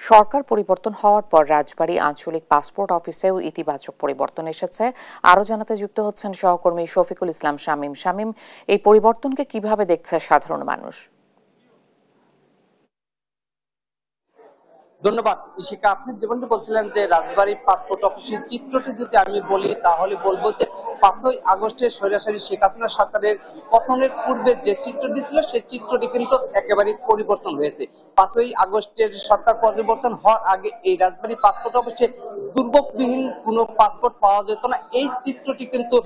সরকার পরিবর্তন হওয়ার পর রাজবাড়ী আঞ্চলিক পাসপোর্ট অফিসেও ইতিবাচক পরিবর্তন এসেছে। আরো জানাতে যুক্ত হচ্ছেন সহকর্মী শফিকুল ইসলাম শামীম। এই পরিবর্তনকে কিভাবে দেখছে সাধারণ মানুষ? ধন্যবাদ ইশিকা। আপনি যেমনটি বলছিলেন যে রাজবাড়ী পাসপোর্ট অফিসের চিত্রটি যদি আমি বলি তাহলে বলবো যে 5ই আগস্টের সরাসরি শেখ হাসিনা সরকারের পতনের পূর্বে যে চিত্রটি ছিল সেই চিত্রটি কিন্তু একেবারে পরিবর্তন হয়েছে। 5ই আগস্টের সরকার পরিবর্তন হওয়ার আগে এই রাজবাড়ী পাসপোর্ট অফিসে দুর্ভোগবিহীন কোনো পাসপোর্ট পাওয়া যেত না, এই চিত্রটি কিন্তু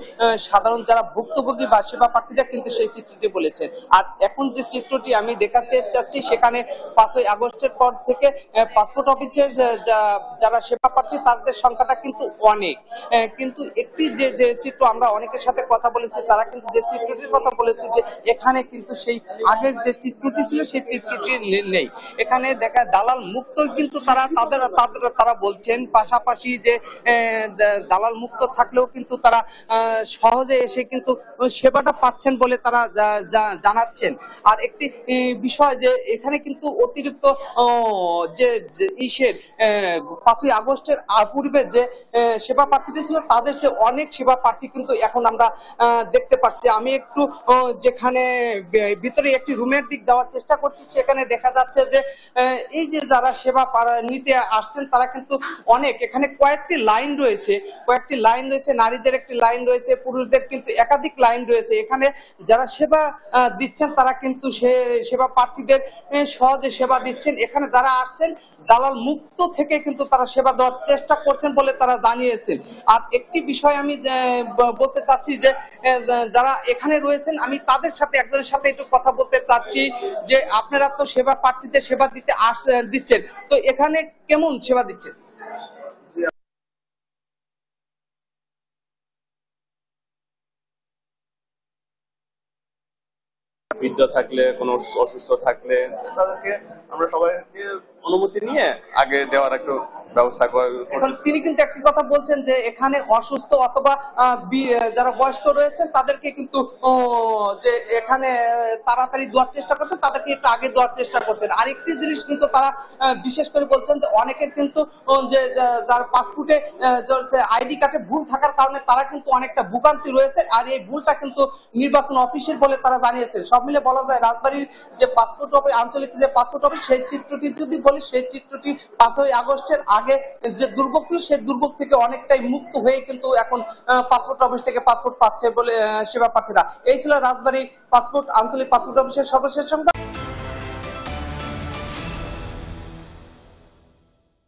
সাধারণ যারা ভুক্তভোগী বা সেবা প্রার্থীরা কিন্তু সেই চিত্রটি বলেছেন। আর এখন যে চিত্রটি আমি দেখাতে চাচ্ছি সেখানে 5ই আগস্টের পর থেকে পাসপোর্ট অফিসে যারা সেবা প্রার্থী তাদের সংখ্যাটা কিন্তু অনেক, কিন্তু একটি যে চিত্র আমরা অনেকের সাথে কথা বলেছি তারা কিন্তু যে চিত্রটির কথা বলেছে যে এখানে কিন্তু সেই আগের যে চিত্রটি ছিল সেই চিত্রটি নেই। এখানে দেখা দালাল মুক্ত কিন্তু তারা বলছেন, পাশাপাশি যে দালাল মুক্ত থাকলেও কিন্তু তারা সহজে এসে কিন্তু সেবাটা পাচ্ছেন বলে তারা জানাচ্ছেন। আর একটি বিষয় যে এখানে কিন্তু অতিরিক্ত যে ইসের 5ই আগস্টের পূর্বে যে সেবা প্রার্থীরা ছিল তাদের চেয়ে অনেক সেবা প্রার্থী কিন্তু এখন আমরা দেখতে পাচ্ছি। আমি একটু যেখানে ভিতরে একটি রুমের দিক যাওয়ার চেষ্টা করছি সেখানে দেখা যাচ্ছে যে এই যে যারা সেবা নিতে আসছেন তারা কিন্তু অনেক, এখানে কয়েকটি লাইন রয়েছে, নারীদের একটি লাইন রয়েছে, পুরুষদের কিন্তু একাধিক লাইন রয়েছে। এখানে যারা সেবা দিচ্ছেন তারা কিন্তু সেবা প্রার্থীদের সহজে সেবা দিচ্ছেন। এখানে যারা আসছেন দালাল মুক্ত থেকে কিন্তু তারা সেবা দেওয়ার চেষ্টা করছেন বলে তারা জানিয়েছেন। আর একটি বিষয় আমি বলতে চাচ্ছি যে যারা এখানে রয়েছেন আমি তাদের সাথে একজনের সাথে একটু কথা বলতে চাচ্ছি যে আপনারা তো সেবা প্রার্থীদের সেবা দিচ্ছেন, তো এখানে কেমন সেবা দিচ্ছেন? বৃদ্ধ থাকলে, কোনো অসুস্থ থাকলে তাদেরকে আমরা সবাইকে অনুমতি নিয়ে আগে দেওয়ার একটু ব্যবস্থা করে। এখন তিনি কিন্তু একটি কথা বলছেন যে এখানে অসুস্থ অথবা যারা বয়স্ক রয়েছেন তাদেরকে কিন্তু যে এখানে তাড়াতাড়ি দেওয়ার চেষ্টা করছেন, তাদেরকে একটু আগে দেওয়ার চেষ্টা করছেন। আরেকটি জিনিস কিন্তু তারা বিশেষ করে বলছেন যে অনেকের কিন্তু যে যার পাসপোর্টে আইডি কার্ডে ভুল থাকার কারণে তারা কিন্তু অনেকটা ভোগান্তি রয়েছে, আর এই ভুলটা কিন্তু নির্বাচন অফিসের বলে তারা জানিয়েছেন। সব মিলে বলা যায় রাজবাড়ীর যে পাসপোর্ট অফিস, আঞ্চলিক যে পাসপোর্ট অফিস, সেই চিত্রটি যদি বলি সেই চিত্রটি 5ই আগস্টের আগে যে দুর্ভোগ ছিল সেই দুর্ভোগ থেকে অনেকটাই মুক্ত হয়ে কিন্তু এখন পাসপোর্ট অফিস থেকে পাসপোর্ট পাচ্ছে বলে সেবা প্রার্থীরা। এই ছিল রাজবাড়ী আঞ্চলিক পাসপোর্ট অফিসের সর্বশেষ সংখ্যা।